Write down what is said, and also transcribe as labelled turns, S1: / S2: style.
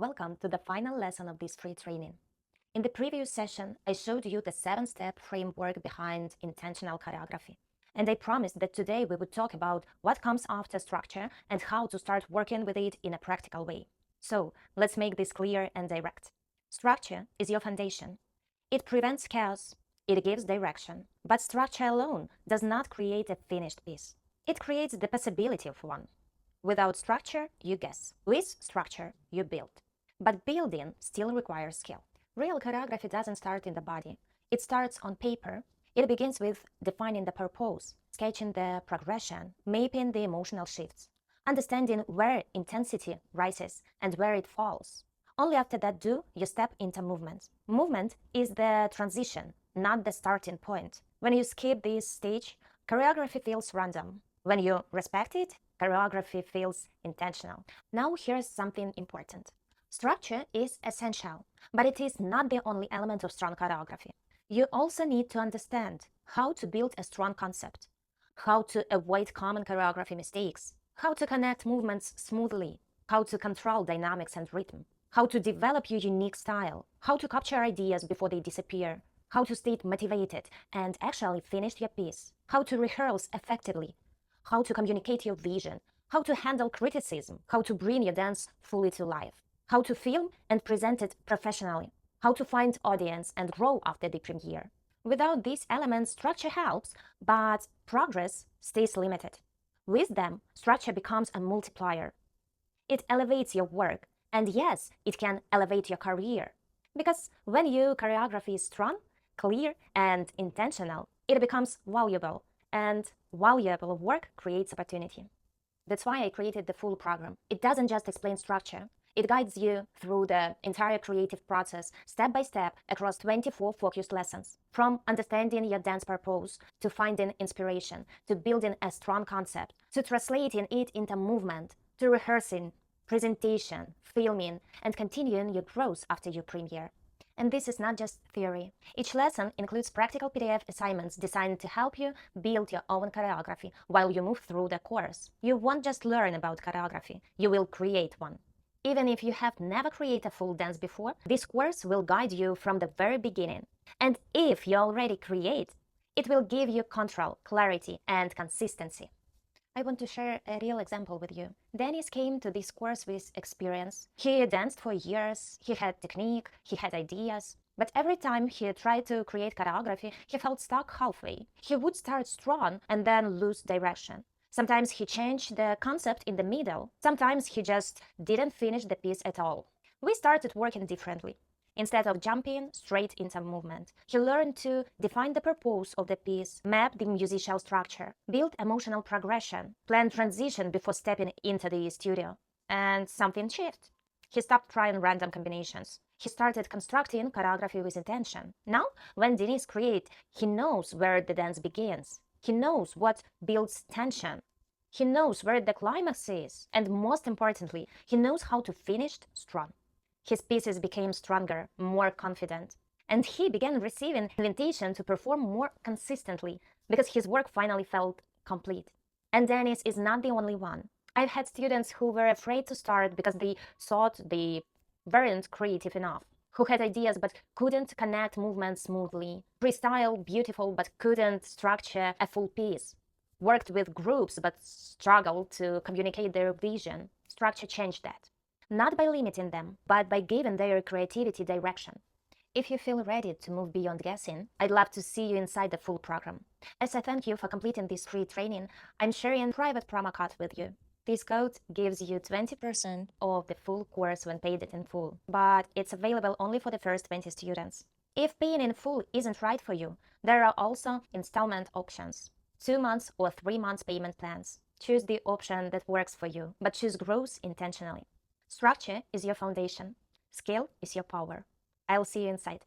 S1: Welcome to the final lesson of this free training. In the previous session, I showed you the 7-step framework behind intentional choreography. And I promised that today we would talk about what comes after structure and how to start working with it in a practical way. So let's make this clear and direct. Structure is your foundation. It prevents chaos, it gives direction, but structure alone does not create a finished piece. It creates the possibility of one. Without structure, you guess. With structure, you build. But building still requires skill. Real choreography doesn't start in the body. It starts on paper. It begins with defining the purpose, sketching the progression, mapping the emotional shifts, understanding where intensity rises and where it falls. Only after that you step into movement. Movement is the transition, not the starting point. When you skip this stage, choreography feels random. When you respect it, choreography feels intentional. Now here's something important. Structure is essential, but it is not the only element of strong choreography. You also need to understand how to build a strong concept, how to avoid common choreography mistakes, how to connect movements smoothly, how to control dynamics and rhythm, how to develop your unique style, how to capture ideas before they disappear, how to stay motivated and actually finish your piece, how to rehearse effectively, how to communicate your vision, how to handle criticism, how to bring your dance fully to life, how to film and present it professionally, how to find audience and grow after the premiere. Without these elements, structure helps, but progress stays limited. With them, structure becomes a multiplier. It elevates your work, and yes, it can elevate your career. Because when your choreography is strong, clear, and intentional, it becomes valuable, and valuable work creates opportunity. That's why I created the full program. It doesn't just explain structure. It guides you through the entire creative process, step by step, across 24 focused lessons. From understanding your dance purpose, to finding inspiration, to building a strong concept, to translating it into movement, to rehearsing, presentation, filming, and continuing your growth after your premiere. And this is not just theory. Each lesson includes practical PDF assignments designed to help you build your own choreography while you move through the course. You won't just learn about choreography, you will create one. Even if you have never created a full dance before, this course will guide you from the very beginning. And if you already create, it will give you control, clarity, and consistency. I want to share a real example with you. Dennis came to this course with experience. He danced for years, he had technique, he had ideas. But every time he tried to create choreography, he felt stuck halfway. He would start strong and then lose direction. Sometimes he changed the concept in the middle. Sometimes he just didn't finish the piece at all. We started working differently. Instead of jumping straight into movement, he learned to define the purpose of the piece, map the musical structure, build emotional progression, plan transition before stepping into the studio. And something shifted. He stopped trying random combinations. He started constructing choreography with intention. Now, when Denise creates, he knows where the dance begins. He knows what builds tension. He knows where the climax is. And most importantly, he knows how to finish strong. His pieces became stronger, more confident, and he began receiving invitation to perform more consistently because his work finally felt complete. And Dennis is not the only one. I've had students who were afraid to start because they thought they weren't creative enough, who had ideas but couldn't connect movements smoothly, freestyle beautiful but couldn't structure a full piece, worked with groups but struggled to communicate their vision. Structure changed that. Not by limiting them, but by giving their creativity direction. If you feel ready to move beyond guessing, I'd love to see you inside the full program. As a thank you for completing this free training, I'm sharing a private promo code with you. This code gives you 20% of the full course when paid in full, but it's available only for the first 20 students. If paying in full isn't right for you, there are also installment options, 2 months or 3 months payment plans. Choose the option that works for you, but choose growth intentionally. Structure is your foundation. Skill is your power. I'll see you inside.